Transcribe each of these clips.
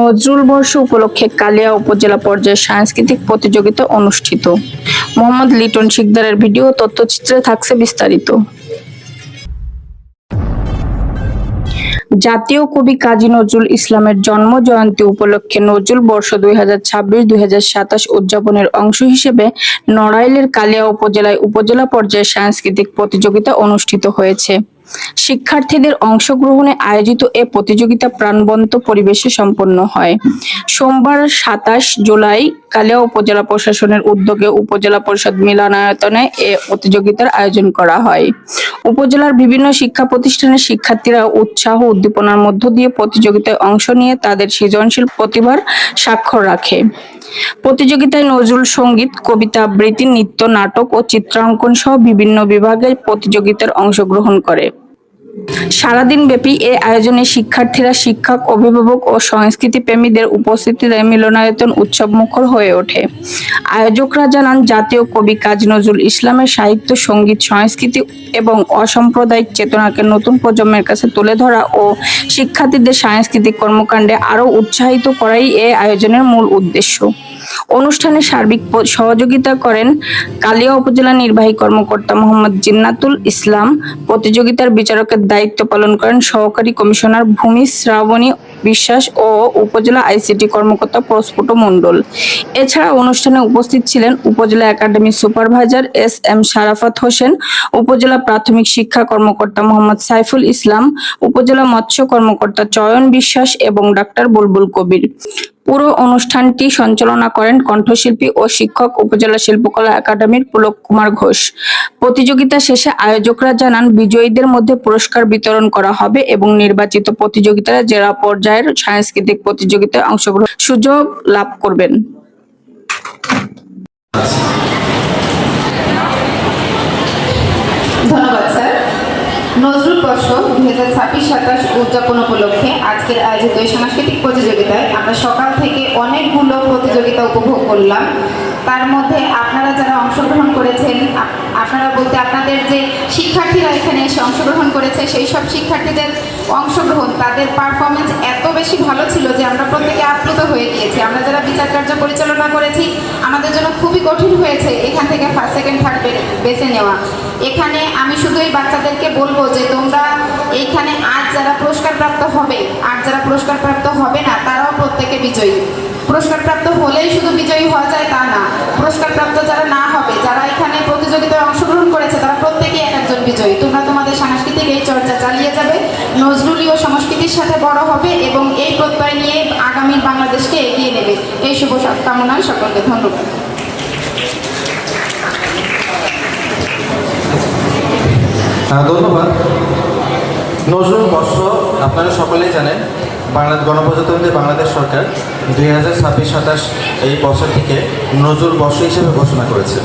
নজরুল বর্ষ উপলক্ষে কালিয়া উপজেলা পর্যায়ে সাংস্কৃতিক প্রতিযোগিতা অনুষ্ঠিত। মোহাম্মদ লিটন শিকদারের ভিডিও তথ্যচিত্রে থাকছে বিস্তারিত। জাতীয় কবি কাজী নজরুল ইসলামের জন্ম জয়ন্তী উপলক্ষে নজরুল বর্ষ 2026-2027 উদযাপনের অংশ হিসেবে নড়াইলের কালিয়া উপজেলায় উপজেলা পর্যায়ে সাংস্কৃতিক প্রতিযোগিতা অনুষ্ঠিত হয়েছে। শিক্ষার্থীদের অংশগ্রহণে আয়োজিত এ প্রতিযোগিতা প্রাণবন্ত পরিবেশে সম্পন্ন হয়। সোমবার 27 জুলাই কালিয়া উপজেলা প্রশাসনের উদ্যোগে উপজেলা পরিষদ মিলনায়তনে এ প্রতিযোগিতার আয়োজন করা হয়। উপজেলার বিভিন্ন শিক্ষা প্রতিষ্ঠানের শিক্ষার্থীরা উৎসাহ উদ্দীপনার মধ্য দিয়ে প্রতিযোগিতায় অংশ নিয়ে তাদের সৃজনশীল প্রতিভার স্বাক্ষর রাখে। প্রতিযোগিতায় নজরুল সঙ্গীত, কবিতা আবৃত্তি, নৃত্য, নাটক ও চিত্রাঙ্কন সহ বিভিন্ন বিভাগে প্রতিযোগিতায় অংশগ্রহণ করে। সারাদিন ব্যাপী এ আয়োজনে শিক্ষার্থীরা, শিক্ষক, অভিভাবক ও সংস্কৃতি প্রেমীদের উপস্থিতিতে মিলনায়তন উৎসবমুখর হয়ে ওঠে। আয়োজকরা জানান, জাতীয় কবি কাজী নজরুল ইসলামের সাহিত্য, সঙ্গীত, সংস্কৃতি এবং অসাম্প্রদায়িক চেতনাকে নতুন প্রজন্মের কাছে তুলে ধরা ও শিক্ষার্থীদের সাংস্কৃতিক কর্মকাণ্ডে আরও উৎসাহিত করাই এ আয়োজনের মূল উদ্দেশ্য। অনুষ্ঠানে সার্বিক সহযোগিতা করেন কালিয়া উপজেলা নির্বাহী কর্মকর্তা মোহাম্মদ জিন্নাতুল ইসলাম। প্রতিযোগিতার বিচারকের দায়িত্ব পালন করেন সহকারী কমিশনার ভূমি শ্রাবণী বিশ্বাস ও উপজেলা আইসিটি কর্মকর্তা প্রস্ফুট মণ্ডল। এছাড়া অনুষ্ঠানে উপস্থিত ছিলেন উপজেলা academic supervisor SM. Sharafat Hossain, উপজেলা প্রাথমিক শিক্ষা কর্মকর্তা মোহাম্মদ সাইফুল ইসলাম, উপজেলা মৎস্য কর্মকর্তা চয়ন বিশ্বাস এবং ডাক্তার বুলবুল কবির। পুরো অনুষ্ঠানটি সঞ্চালনা করেন কণ্ঠশিল্পী ও শিক্ষক, উপজেলা শিল্পকলা একাডেমির পুলক কুমার ঘোষ। প্রতিযোগিতা শেষে আয়োজকরা জানান, বিজয়ীদের মধ্যে পুরস্কার বিতরণ করা হবে এবং নির্বাচিত প্রতিযোগিতারা জেলা পর্যায়ের সাংস্কৃতিক প্রতিযোগিতায় অংশগ্রহণের সুযোগ লাভ করবেন। ধন্যবাদ স্যার। নজরুল বর্ষ 2026-27 উদযাপন উপলক্ষে আজকের আয়োজিত এই সাংস্কৃতিক প্রতিযোগিতায় আমরা সকাল থেকে অনেকগুলো প্রতিযোগিতা উপভোগ করলাম। তার মধ্যে আপনারা যারা অংশগ্রহণ করেছেন, আপনারা বলতে আপনাদের যে শিক্ষার্থীরা এখানে এসে অংশগ্রহণ করেছে, সেই সব শিক্ষার্থীদের অংশগ্রহণ, তাদের পারফরমেন্স এত বেশি ভালো ছিল যে আমরা প্রত্যেকে আপ্লুত হয়ে গিয়েছি। আমরা যারা বিচার কার্য পরিচালনা করেছি, আমাদের জন্য খুবই কঠিন হয়েছে এখান থেকে ফার্স্ট, সেকেন্ড, থার্ড বেছে নেওয়া। এখানে আমি শুধু এই বাচ্চাদেরকে বলবো যে তোমরা এইখানে আজ যারা পুরস্কারপ্রাপ্ত হবে আর যারা পুরস্কারপ্রাপ্ত হবে না, তারাও প্রত্যেকে বিজয়ী। পুরস্কারপ্রাপ্ত হলেই শুধু বিজয়ী হওয়া যায় তা না, পুরস্কারপ্রাপ্ত যারা না হবে, যারা এখানে প্রতিযোগিতায় অংশগ্রহণ করেছে, তারা প্রত্যেকেই এক একজন বিজয়ী। তোমরা তোমাদের সাংস্কৃতিক এই চর্চা চালিয়ে যাবে, নজরুলীয় সংস্কৃতির সাথে বড় হবে এবং এই প্রত্যয় নিয়ে আগামী বাংলাদেশকে এগিয়ে নেবে। এই শুভ কামনায় সকলকে ধন্যবাদ। ধন্যবাদ। নজরুল বর্ষ আপনারা সকলেই জানেন, গণপ্রজাতন্ত্রী বাংলাদেশ সরকার 2026-27 এই বছরটিকে নজরুল বর্ষ হিসেবে ঘোষণা করেছে।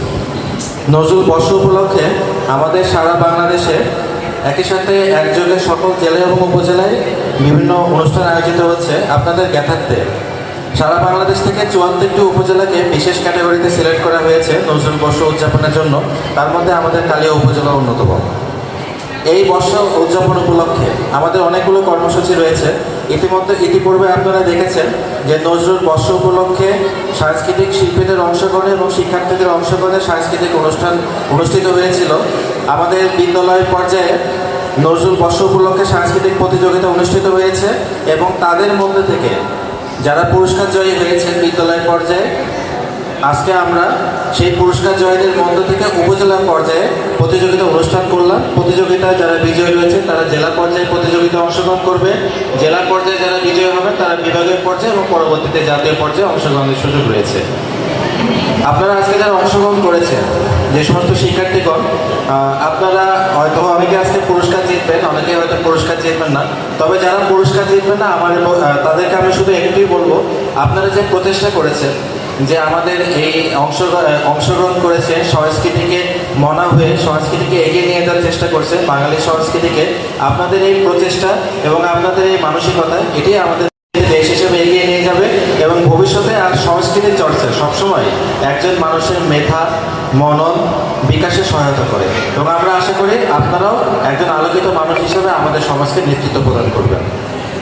নজরুল বর্ষ উপলক্ষে আমাদের সারা বাংলাদেশে একই সাথে একযোগে সকল জেলা এবং উপজেলায় বিভিন্ন অনুষ্ঠান আয়োজিত হচ্ছে আপনাদের জ্ঞাতার্থে। সারা বাংলাদেশ থেকে 74টি উপজেলাকে বিশেষ ক্যাটাগরিতে সিলেক্ট করা হয়েছে নজরুল বর্ষ উদযাপনের জন্য। তার মধ্যে আমাদের কালিয়া উপজেলা অন্যতম। এই বর্ষ উদযাপন উপলক্ষে আমাদের অনেকগুলো কর্মসূচি রয়েছে। ইতিপূর্বে আপনারা দেখেছেন যে নজরুল বর্ষ উপলক্ষে সাংস্কৃতিক শিল্পীদের অংশগ্রহণে এবং শিক্ষার্থীদের অংশগ্রহণে সাংস্কৃতিক অনুষ্ঠান অনুষ্ঠিত হয়েছিল। আমাদের বিদ্যালয় পর্যায়ে নজরুল বর্ষ উপলক্ষে সাংস্কৃতিক প্রতিযোগিতা অনুষ্ঠিত হয়েছে এবং তাদের মধ্যে থেকে যারা পুরস্কার জয়ী হয়েছেন বিদ্যালয় পর্যায়ে, আজকে আমরা সেই পুরস্কার জয়ীদের মধ্য থেকে উপজেলা পর্যায়ে প্রতিযোগিতা অনুষ্ঠান করলাম। প্রতিযোগিতায় যারা বিজয়ী রয়েছে তারা জেলা পর্যায়ে প্রতিযোগিতায় অংশগ্রহণ করবে। জেলা পর্যায়ে যারা বিজয়ী হবে তারা বিভাগীয় পর্যায়ে এবং পরবর্তীতে জাতীয় পর্যায়ে অংশগ্রহণের সুযোগ রয়েছে। আপনারা আজকে যারা অংশগ্রহণ করেছেন, যে সমস্ত শিক্ষার্থীগণ, আপনারা হয়তো অনেকে আজকে পুরস্কার জিতবেন, অনেকে হয়তো পুরস্কার জিতবেন না। তবে যারা পুরস্কার জিতবেন না, তাদেরকে আমি শুধু একটুই বলবো, আপনারা যে প্রচেষ্টা করেছেন, যে আমাদের এই অংশগ্রহণ করেছে, সংস্কৃতিকে মনা হয়ে সংস্কৃতিকে এগিয়ে নিয়ে যাওয়ার চেষ্টা করছে, বাঙালি সংস্কৃতিকে, আপনাদের এই প্রচেষ্টা এবং আপনাদের এই মানসিকতা, এটাই আমাদের দেশ হিসেবে এগিয়ে নিয়ে যাবে এবং ভবিষ্যতে আর সংস্কৃতির চর্চা সবসময় একজন মানুষের মেধা, মনন বিকাশে সহায়তা করে এবং আমরা আশা করি আপনারাও একজন আলোকিত মানুষ হিসেবে আমাদের সমাজকে নেতৃত্ব প্রদান করবেন।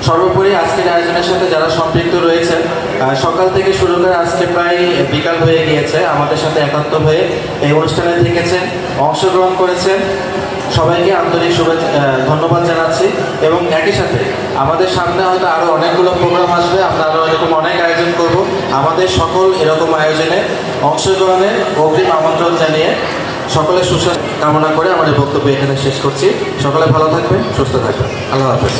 সর্বোপরি আজকের আয়োজনের সাথে যারা সম্পৃক্ত রয়েছেন, সকাল থেকে শুরু করে আজকে প্রায় বিকাল হয়ে গিয়েছে, আমাদের সাথে একাত্ম হয়ে এই অনুষ্ঠানে থেকেছেন, অংশগ্রহণ করেছেন, সবাইকে আন্তরিক শুভেচ্ছা ধন্যবাদ জানাচ্ছি। এবং একই সাথে আমাদের সামনে হয়তো আরও অনেকগুলো প্রোগ্রাম আসবে, আমরা আরও এরকম অনেক আয়োজন করব। আমাদের সকল এরকম আয়োজনে অংশগ্রহণের অগ্রিম আমন্ত্রণ জানিয়ে সকলের সুস্বাস্থ্য কামনা করে আমার এই বক্তব্য এখানে শেষ করছি। সকলে ভালো থাকবেন, সুস্থ থাকবেন। আল্লাহ হাফেজ।